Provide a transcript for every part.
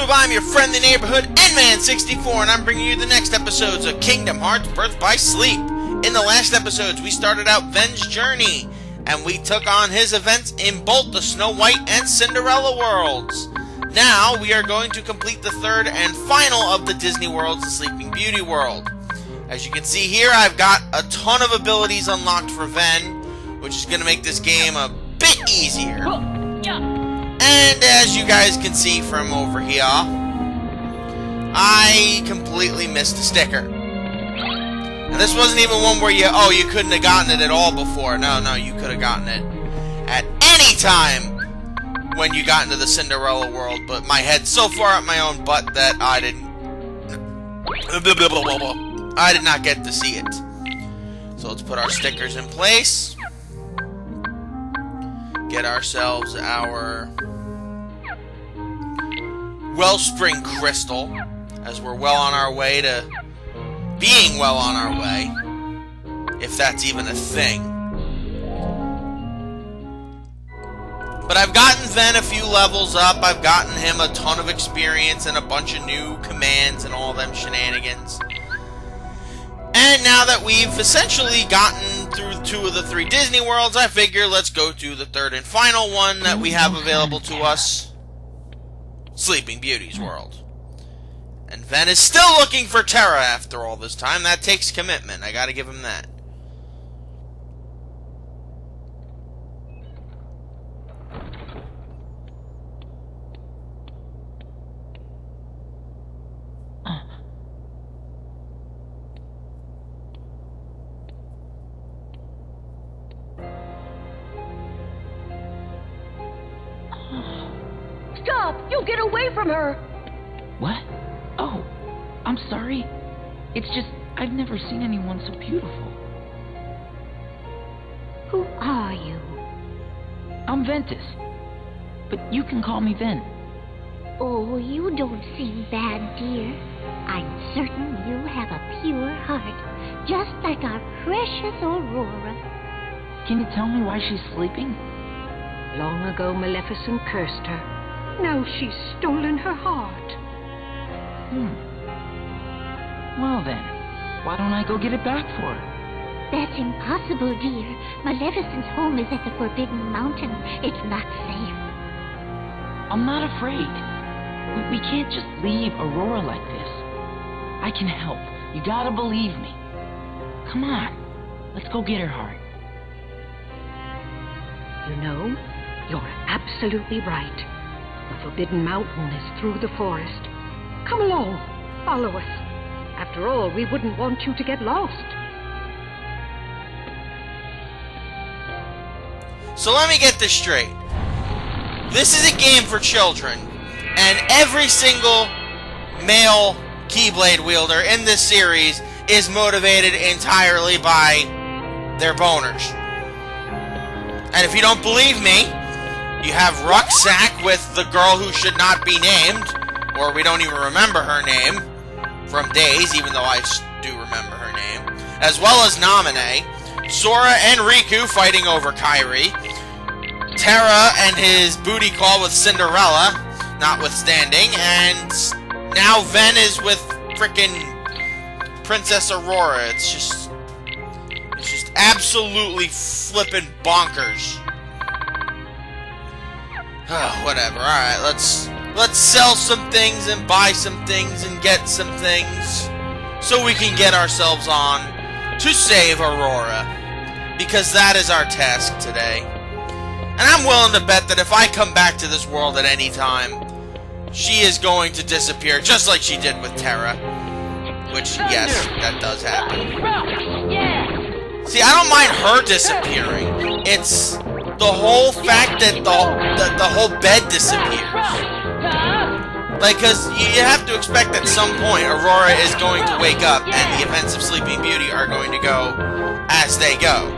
YouTube? I'm your friendly neighborhood N-Man64, and I'm bringing you the next episodes of Kingdom Hearts Birth by Sleep. In the last episodes, we started out Ven's journey, and we took on his events in both the Snow White and Cinderella worlds. Now, we are going to complete the third and final of the Disney worlds, the Sleeping Beauty world. As you can see here, I've got a ton of abilities unlocked for Ven, which is going to make this game a bit easier. And as you guys can see from over here, I completely missed a sticker. And this wasn't even one where you couldn't have gotten it at all before. No, you could have gotten it at any time when you got into the Cinderella world, but my head's so far up my own butt that I did not get to see it. So let's put our stickers in place. Get ourselves our Wellspring Crystal, as we're well on our way to being well on our way, if that's even a thing. But I've gotten Ven a few levels up, I've gotten him a ton of experience and a bunch of new commands and all them shenanigans. And now that we've essentially gotten through 2 of the 3 Disney worlds, I figure let's go to the third and final one that we have available to us, Sleeping Beauty's world. And Ven is still looking for Terra after all this time. That takes commitment. I gotta give him that. Stop! You'll get away from her! What? Oh, I'm sorry. It's just, I've never seen anyone so beautiful. Who are you? I'm Ventus. But you can call me Ven. Oh, you don't seem bad, dear. I'm certain you have a pure heart, just like our precious Aurora. Can you tell me why she's sleeping? Long ago, Maleficent cursed her. Now she's stolen her heart. Well then, why don't I go get it back for her? That's impossible, dear. Maleficent's home is at the Forbidden Mountain. It's not safe. I'm not afraid. We can't just leave Aurora like this. I can help. You gotta believe me. Come on, let's go get her heart. You know, you're absolutely right. The Forbidden Mountain is through the forest. Come along, follow us. After all, we wouldn't want you to get lost. So let me get this straight. This is a game for children, and every single male Keyblade wielder in this series is motivated entirely by their boners. And if you don't believe me, you have Rucksack with the girl who should not be named, or we don't even remember her name from Days, even though I do remember her name, as well as Naminé, Sora and Riku fighting over Kairi, Terra and his booty call with Cinderella, notwithstanding, and now Ven is with frickin' Princess Aurora. It's just absolutely flippin' bonkers. Whatever. Alright, let's sell some things and buy some things and get some things so we can get ourselves on to save Aurora, because that is our task today. And I'm willing to bet that if I come back to this world at any time, she is going to disappear just like she did with Terra. Which, yes, that does happen. See, I don't mind her disappearing. It's the whole fact that the whole bed disappears. Like, because you have to expect at some point Aurora is going to wake up and the events of Sleeping Beauty are going to go as they go.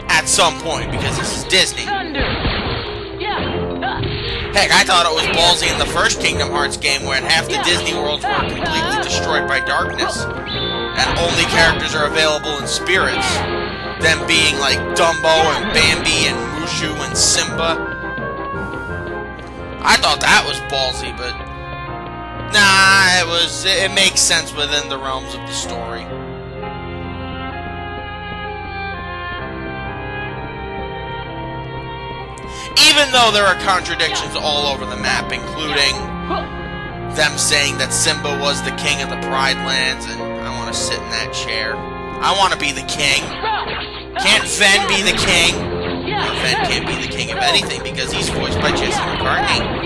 At some point, because this is Disney. Heck, I thought it was ballsy in the first Kingdom Hearts game when half the Disney worlds were completely destroyed by darkness. And only characters are available in spirits. Them being like Dumbo and Bambi and Mushu and Simba. I thought that was ballsy, but Nah, it makes sense within the realms of the story. Even though there are contradictions all over the map, including them saying that Simba was the king of the Pride Lands, and I want to sit in that chair. I want to be the king. Can't Ven be the king? Well, Ven can't be the king of anything because he's voiced by Jesse McCartney.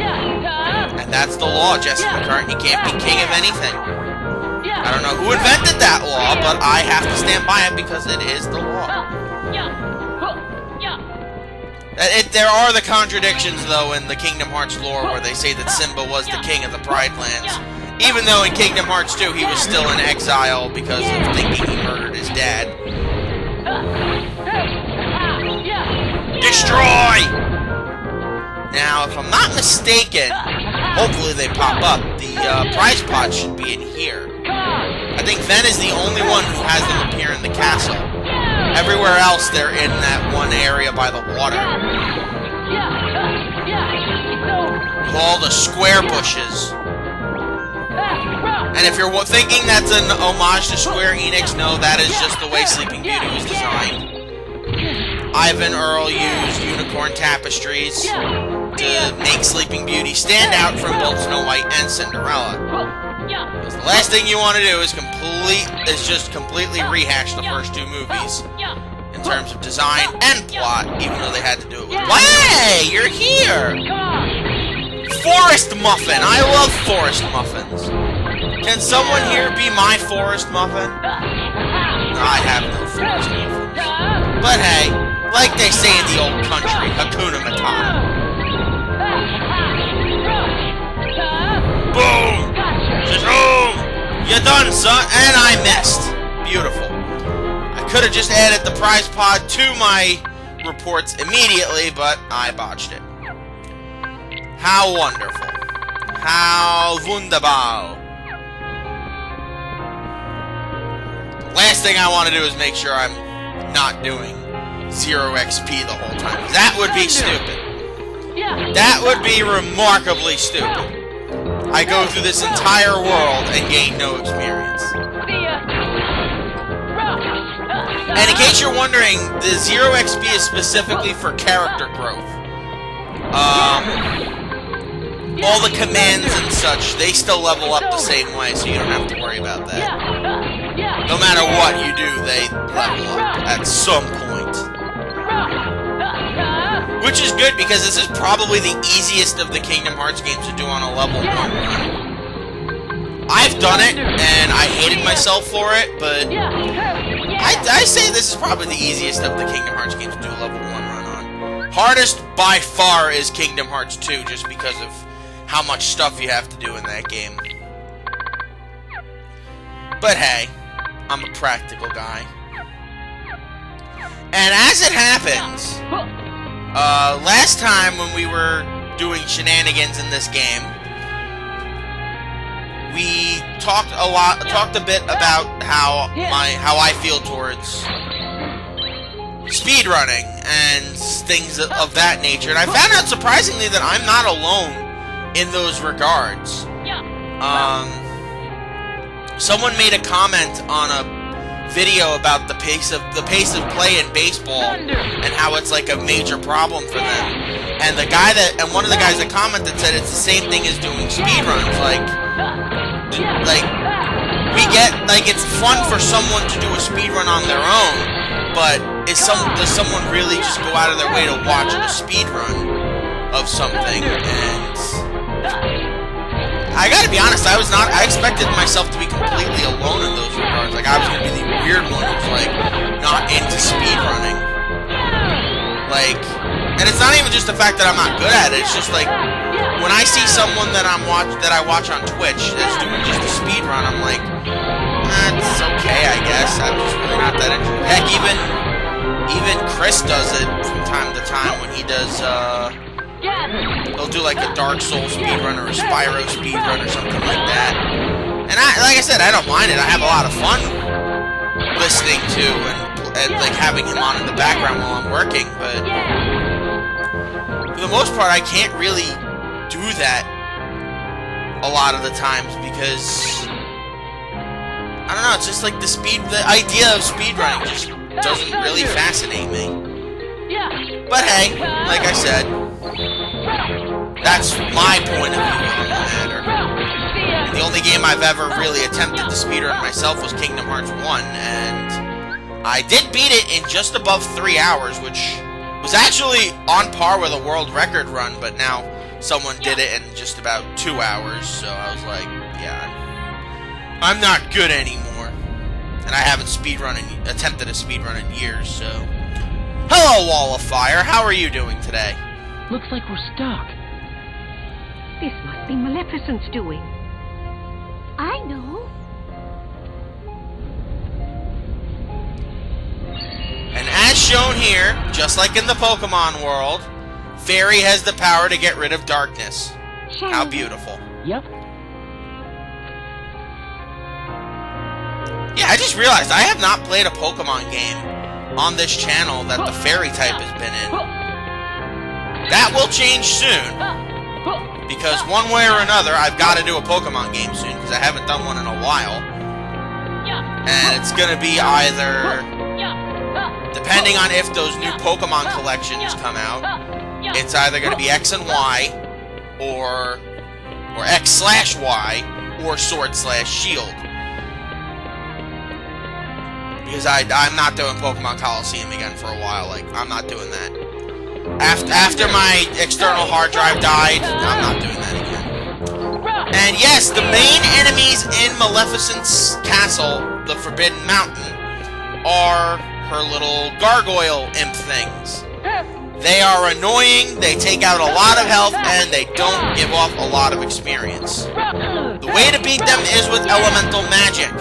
And that's the law. Jesse McCartney can't be king of anything. I don't know who invented that law, but I have to stand by it because it is the law. There are the contradictions, though, in the Kingdom Hearts lore where they say that Simba was the king of the Pride Lands. Even though in Kingdom Hearts 2 he was still in exile because of thinking he murdered his dad. Destroy! Now, if I'm not mistaken, hopefully they pop up, the prize pods should be in here. I think Ven is the only one who has them appear in the castle. Everywhere else, they're in that one area by the water. With all the square bushes. And if you're thinking that's an homage to Square Enix, no, that is just the way Sleeping Beauty was designed. Ivan Earl used unicorn tapestries to make Sleeping Beauty stand out from both Snow White and Cinderella. Because the last thing you want to do is just completely rehash the first two movies in terms of design and plot, even though they had to do it with. Hey, you're here! Forest Muffin! I love Forest Muffins. Can someone here be my Forest Muffin? No, I have no Forest Muffins. But hey, like they say in the old country, Hakuna Matata. Boom! Boom! You're done, son! And I missed. Beautiful. I could have just added the prize pod to my reports immediately, but I botched it. How wonderful. How wunderbar. Last thing I want to do is make sure I'm not doing 0 XP the whole time. That would be stupid. That would be remarkably stupid. I go through this entire world and gain no experience. And in case you're wondering, the 0 XP is specifically for character growth. All the commands and such, they still level up the same way, so you don't have to worry about that. No matter what you do, they level up at some point. Which is good, because this is probably the easiest of the Kingdom Hearts games to do on a level 1 run. I've done it, and I hated myself for it, but I say this is probably the easiest of the Kingdom Hearts games to do a level 1 run on. Hardest by far is Kingdom Hearts 2, just because of how much stuff you have to do in that game. But hey, I'm a practical guy. And as it happens, last time when we were doing shenanigans in this game, we talked a bit about how I feel towards speedrunning and things of that nature. And I found out surprisingly that I'm not alone in those regards. Someone made a comment on a video about the pace of play in baseball and how it's like a major problem for them. And one of the guys that commented said it's the same thing as doing speedruns. It's fun for someone to do a speedrun on their own, but does someone really just go out of their way to watch a speedrun of something? And I gotta be honest, I expected myself to be completely alone in those regards. Like, I was gonna be the weird one who's, like, not into speedrunning. Like, and it's not even just the fact that I'm not good at it, it's just, like, when I see someone that I watch on Twitch that's doing just a speedrun, I'm like, it's okay, I guess. I'm just really not that interested. Heck, even Chris does it from time to time when he does, he'll do like a Dark Souls speedrun or a Spyro speedrun or something like that. And like I said, I don't mind it. I have a lot of fun listening to and like having him on in the background while I'm working, but for the most part, I can't really do that a lot of the times because I don't know, it's just like the idea of speedrunning just doesn't really fascinate me. But hey, like I said, that's my point of view on the matter. And the only game I've ever really attempted to speedrun myself was Kingdom Hearts 1, and I did beat it in just above 3 hours, which was actually on par with a world record run, but now someone did it in just about 2 hours, so I was like, yeah, I'm not good anymore. And I haven't attempted a speedrun in years, so... Hello, Wall of Fire, how are you doing today? Looks like we're stuck. This must be Maleficent's doing. I know. And as shown here, just like in the Pokemon world, Fairy has the power to get rid of darkness. How beautiful. Yep. Yeah, I just realized I have not played a Pokemon game on this channel that the Fairy type has been in. That will change soon, because one way or another, I've got to do a Pokemon game soon, because I haven't done one in a while. And it's going to be either, depending on if those new Pokemon collections come out, it's either going to be X and Y, or X/Y, or Sword/Shield. Because I'm not doing Pokemon Coliseum again for a while. Like, I'm not doing that. After my external hard drive died, I'm not doing that again. And yes, the main enemies in Maleficent's castle, the Forbidden Mountain, are her little gargoyle imp things. They are annoying, they take out a lot of health, and they don't give off a lot of experience. The way to beat them is with elemental magic.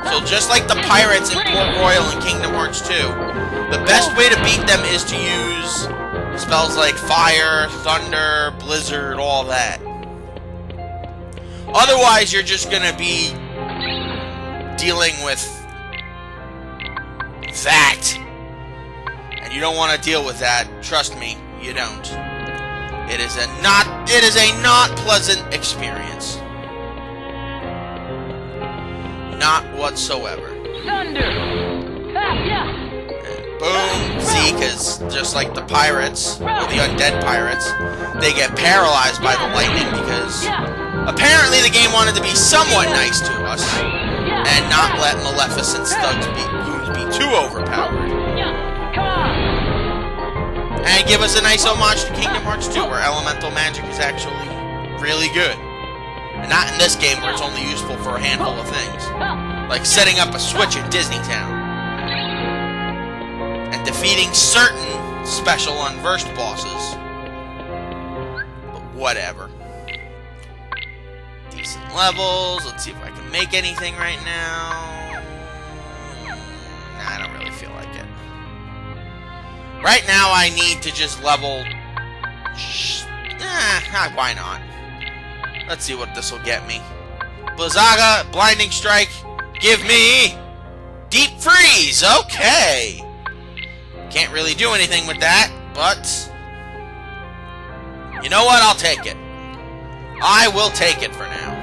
So just like the pirates in Port Royal and Kingdom Hearts 2, the best way to beat them is to use spells like fire, thunder, blizzard, all that. Otherwise, you're just gonna be dealing with that. And you don't want to deal with that. Trust me, you don't. It is a not pleasant experience. Not whatsoever. Thunder! And boom! See, because just like the pirates, or the undead pirates, they get paralyzed by the lightning because apparently the game wanted to be somewhat nice to us and not let Maleficent's thugs be too overpowered. And give us a nice homage to Kingdom Hearts 2, where elemental magic is actually really good. And not in this game where it's only useful for a handful of things. Like setting up a switch at Disneytown. And defeating certain special unversed bosses. But whatever. Decent levels. Let's see if I can make anything right now. Nah, I don't really feel like it. Right now I need to just level... why not? Let's see what this will get me. Blizzaga, Blinding Strike, give me Deep Freeze. Okay. Can't really do anything with that, but you know what? I'll take it. I will take it for now.